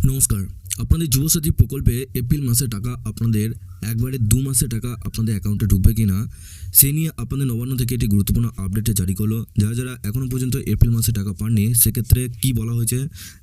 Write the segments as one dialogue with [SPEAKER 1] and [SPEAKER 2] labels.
[SPEAKER 1] নমস্কার। আপনাদের যুবসাথী প্রকল্পে এপ্রিল মাসে টাকা আপনাদের একবারে 2 মাসের টাকা আপনাদের অ্যাকাউন্টে ঢুকবে কিনা সেই নিয়ে আপনাদের নবান্ন থেকে একটি গুরুত্বপূর্ণ আপডেট জারি করলো। যারা এখনও পর্যন্ত এপ্রিল মাসে টাকা পাননি সেক্ষেত্রে কি বলা হয়েছে,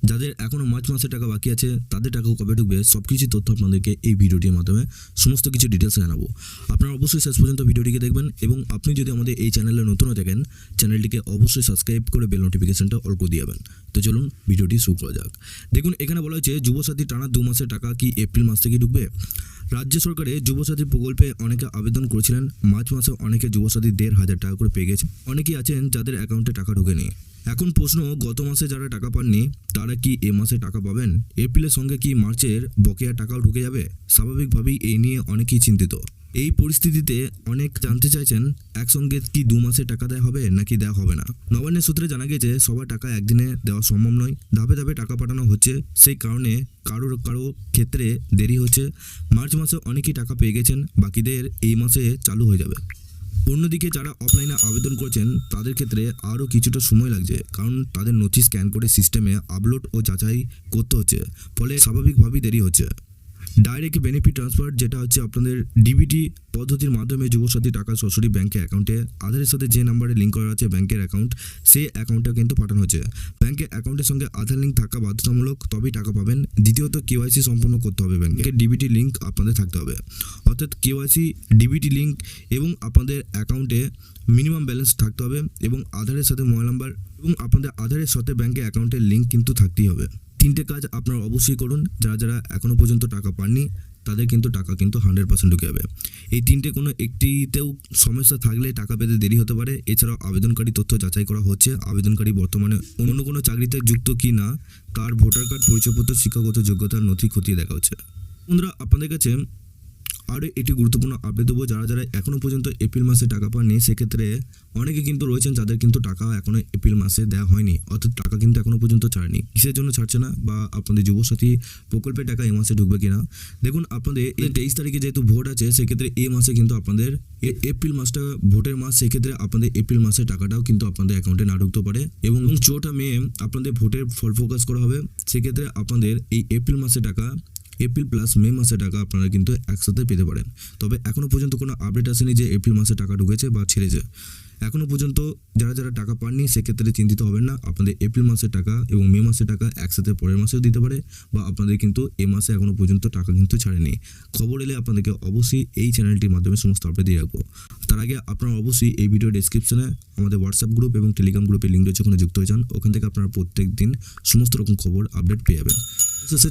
[SPEAKER 1] যাদের এখনও মার্চ মাসে টাকা বাকি আছে তাদের টাকাও কবে ঢুকবে, সব কিছু তথ্য আপনাদেরকে এই ভিডিওটির মাধ্যমে সমস্ত কিছু ডিটেলস জানাবো। আপনারা অবশ্যই শেষ পর্যন্ত ভিডিওটিকে দেখবেন এবং আপনি যদি আমাদের এই চ্যানেলে নতুন হয়ে থাকেন চ্যানেলটিকে অবশ্যই সাবস্ক্রাইব করে বেল নোটিফিকেশনটা অল করে দিয়ে যাবেন। তো চলুন ভিডিওটি শুরু করা যাক। দেখুন, এখানে বলা হয়েছে যুবসাথী টানা 2 মাসের টাকা কি এপ্রিল মাস থেকে ঢুকবে। রাজ্য সরকারের যুবসাথী প্রকল্পে অনেকে আবেদন করেছিলেন। মার্চ মাসে অনেকে যুবসাথী 1,500 টাকা করে পেয়ে গেছে। অনেকেই আছেন যাদের অ্যাকাউন্টে টাকা ঢোকেনি। এখন প্রশ্ন, গত মাসে যারা টাকা পাননি তারা কি এ মাসে টাকা পাবেন? এপ্রিলের সঙ্গে কি মার্চের বকেয়া টাকাও ঢুকে যাবে? স্বাভাবিকভাবেই এই নিয়ে অনেকেই চিন্তিত। এই পরিস্থিতিতে অনেক জানতে চাইছেন একসঙ্গে কি 2 মাসে টাকা দেওয়া হবে নাকি দেওয়া হবে না। নবান্নের সূত্রে জানা গেছে সবার টাকা একদিনে দেওয়া সম্ভব নয়, ধাপে ধাপে টাকা পাঠানো হচ্ছে। সেই কারণে কারো ক্ষেত্রে দেরি হচ্ছে। মার্চ মাসে অনেকেই টাকা পেয়ে গেছেন, বাকিদের এই মাসে চালু হয়ে যাবে। অন্যদিকে যারা অফলাইনে আবেদন করেছেন তাদের ক্ষেত্রে আরও কিছুটা সময় লাগছে, কারণ তাদের নথি স্ক্যান করে সিস্টেমে আপলোড ও যাচাই করতে হচ্ছে, ফলে স্বাভাবিকভাবেই দেরি হচ্ছে। ডাইরেক্ট বেনিফিট ট্রান্সফার, যেটা হচ্ছে আপনাদের ডিবিটি পদ্ধতির মাধ্যমে যুবসাথী টাকা সরাসরি ব্যাংকে অ্যাকাউন্টে আধারের সাথে যে নাম্বারে লিঙ্ক করা আছে ব্যাংকের অ্যাকাউন্ট, সেই অ্যাকাউন্টে কিন্তু পাঠানো হচ্ছে। ব্যাংকের অ্যাকাউন্টের সঙ্গে আধার লিঙ্ক থাকা বাধ্যতামূলক, তবেই টাকা পাবেন। দ্বিতীয়ত কেওয়াইসি সম্পূর্ণ করতে হবে, ব্যাংকের ডিবিটি লিঙ্ক আপনাদের থাকতে হবে। অর্থাৎ কেওয়াইসি, ডিবিটি লিঙ্ক এবং আপনাদের অ্যাকাউন্টে মিনিমাম ব্যালেন্স থাকতে হবে এবং আধারের সাথে মোবাইল নাম্বার এবং আপনাদের আধারের সাথে ব্যাংকের অ্যাকাউন্টের লিঙ্ক কিন্তু থাকতেই হবে। 3টে কাজ আপনারা অবশ্যই করুন। যারা এখনও পর্যন্ত টাকা পাননি তাদের কিন্তু টাকা কিন্তু 100% ঢুকে যাবে। এই 3টে কোনো একটিতেও সমস্যা থাকলে টাকা পেতে দেরি হতে পারে। এছাড়াও আবেদনকারী তথ্য যাচাই করা হচ্ছে। আবেদনকারী বর্তমানে অন্য কোনো চাকরিতে যুক্ত কি না, তার ভোটার কার্ড, পরিচয়পত্র, শিক্ষাগত যোগ্যতার নথি খতিয়ে দেখা হচ্ছে। বন্ধুরা, আপনাদের কাছে আরও একটি গুরুত্বপূর্ণ আপডেট দেবো। যারা এখনও পর্যন্ত এপ্রিল মাসে টাকা পাননি সেক্ষেত্রে অনেকে কিন্তু রয়েছেন যাদের কিন্তু টাকা এখনও এপ্রিল মাসে দেওয়া হয়নি, অর্থাৎ টাকা কিন্তু এখনও পর্যন্ত ছাড়েনি। কিসের জন্য ছাড়ছে না, বা আপনাদের যুবসাথী প্রকল্পের টাকা এই মাসে ঢুকবে কিনা। দেখুন, আপনাদের এই 23 তারিখে যেহেতু ভোট আছে সেক্ষেত্রে এই মাসে কিন্তু আপনাদের এপ্রিল মাসটা ভোটের মাস, সেক্ষেত্রে আপনাদের এপ্রিল মাসের টাকাটাও কিন্তু আপনাদের অ্যাকাউন্টে না ঢুকতে পারে এবং 4টা মে আপনাদের ভোটের ফল ফোকাস করা হবে। সেক্ষেত্রে আপনাদের এই এপ্রিল মাসের টাকা, এপ্রিল প্লাস মে মাসের টাকা আপনারা কিন্তু একসাথে পেতে পারেন। তবে এখনও পর্যন্ত কোনো আপডেট আসেনি যে এপ্রিল মাসে টাকা ঢুকেছে বা ছেড়েছে। এখনও পর্যন্ত যারা টাকা পাননি সেক্ষেত্রে চিন্তিত হবেন না। আপনাদের এপ্রিল মাসের টাকা এবং মে মাসের টাকা একসাথে পরের মাসেও দিতে পারে, বা আপনাদের কিন্তু এ মাসে এখনও পর্যন্ত টাকা কিন্তু ছাড়েনি। খবর এলে আপনাদেরকে অবশ্যই এই চ্যানেলটির মাধ্যমে সমস্ত আপডেট দিয়ে রাখবো। তার আগে আপনারা অবশ্যই এই ভিডিও ডেসক্রিপশনে আমাদের হোয়াটসঅ্যাপ গ্রুপ এবং টেলিগ্রাম গ্রুপের লিঙ্ক রয়েছে, ওখানে যুক্ত হয়ে যান। ওখান থেকে আপনারা প্রত্যেক দিন সমস্ত রকম খবর আপডেট পেয়ে যাবেন।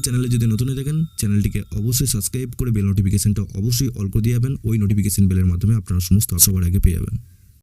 [SPEAKER 1] চ্যানেলে যদি নতুন হয়ে থাকেন চ্যানেলটিকে অবশ্যই সাবস্ক্রাইব করে বেল নোটিফিকেশনটা অবশ্যই অল করে দিয়ে যাবেন। ওই নোটিফিকেশন বেলের মাধ্যমে আপনারা সমস্ত সবার আগে পেয়ে যাবেন।